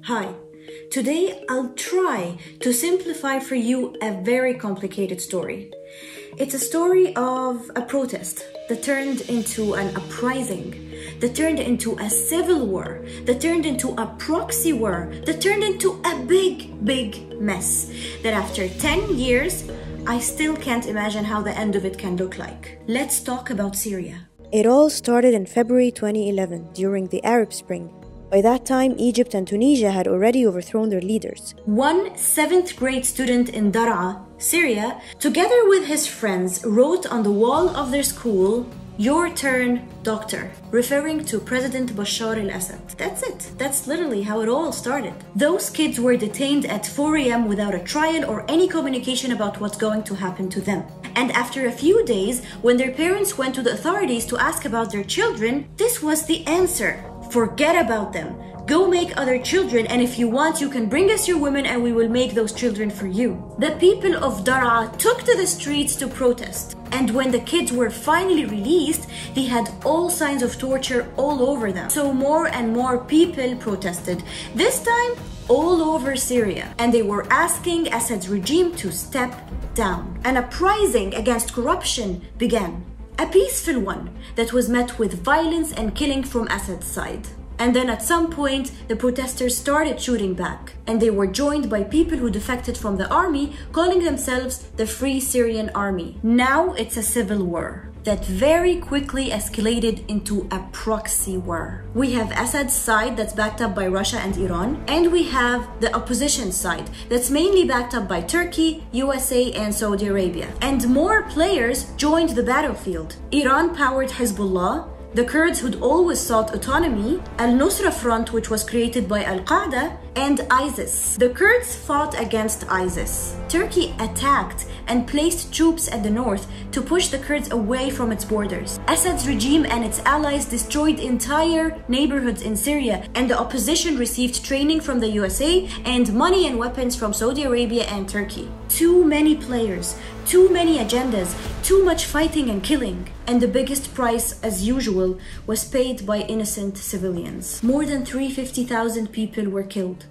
Hi, today I'll try to simplify for you a very complicated story. It's a story of a protest that turned into an uprising, that turned into a civil war, that turned into a proxy war, that turned into a big mess, that after 10 years, I still can't imagine how the end of it can look like. Let's talk about Syria. It all started in February 2011 during the Arab Spring. By that time, Egypt and Tunisia had already overthrown their leaders. One 7th grade student in Daraa, Syria, together with his friends, wrote on the wall of their school, "Your turn, doctor," referring to President Bashar al-Assad. That's it. That's literally how it all started. Those kids were detained at 4 a.m. without a trial or any communication about what's going to happen to them. And after a few days, when their parents went to the authorities to ask about their children, this was the answer. Forget about them. Go make other children, and if you want, you can bring us your women and we will make those children for you. The people of Daraa took to the streets to protest. And when the kids were finally released, they had all signs of torture all over them. So more and more people protested, this time all over Syria. And they were asking Assad's regime to step down. An uprising against corruption began. A peaceful one that was met with violence and killing from Assad's side. And then at some point, the protesters started shooting back. And they were joined by people who defected from the army, calling themselves the Free Syrian Army. Now it's a civil war that very quickly escalated into a proxy war. We have Assad's side that's backed up by Russia and Iran, and we have the opposition side that's mainly backed up by Turkey, USA, and Saudi Arabia. And more players joined the battlefield. Iran-powered Hezbollah, the Kurds who'd always sought autonomy, Al-Nusra Front, which was created by Al-Qaeda, and ISIS. The Kurds fought against ISIS. Turkey attacked and placed troops at the north to push the Kurds away from its borders. Assad's regime and its allies destroyed entire neighborhoods in Syria, and the opposition received training from the USA and money and weapons from Saudi Arabia and Turkey. Too many players, too many agendas, too much fighting and killing. And the biggest price, as usual, was paid by innocent civilians. More than 350,000 people were killed.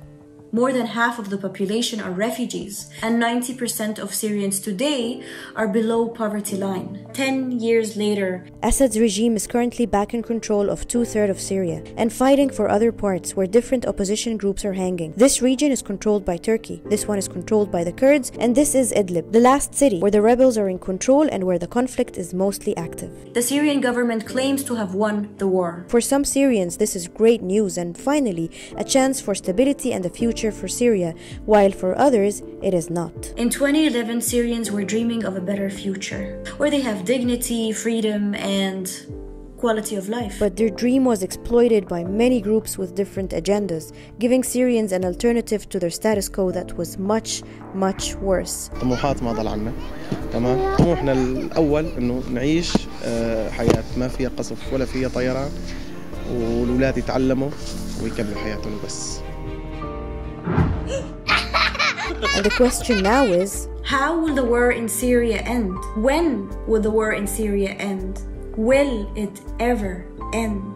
More than half of the population are refugees, and 90% of Syrians today are below poverty line. 10 years later, Assad's regime is currently back in control of 2/3 of Syria and fighting for other parts where different opposition groups are hanging. This region is controlled by Turkey, this one is controlled by the Kurds, and this is Idlib, the last city where the rebels are in control and where the conflict is mostly active. The Syrian government claims to have won the war. For some Syrians, this is great news and finally a chance for stability and a future for Syria, while for others, it is not. In 2011, Syrians were dreaming of a better future, where they have dignity, freedom, and quality of life. But their dream was exploited by many groups with different agendas, giving Syrians an alternative to their status quo that was much worse. طموحات ما ضل عنا، تمام؟ طموحنا الأول إنه نعيش حياة ما فيها قصف ولا فيها طيران، والأولاد يتعلموا ويكملوا حياتهم بس. And the question now is, how will the war in Syria end? When will the war in Syria end? Will it ever end?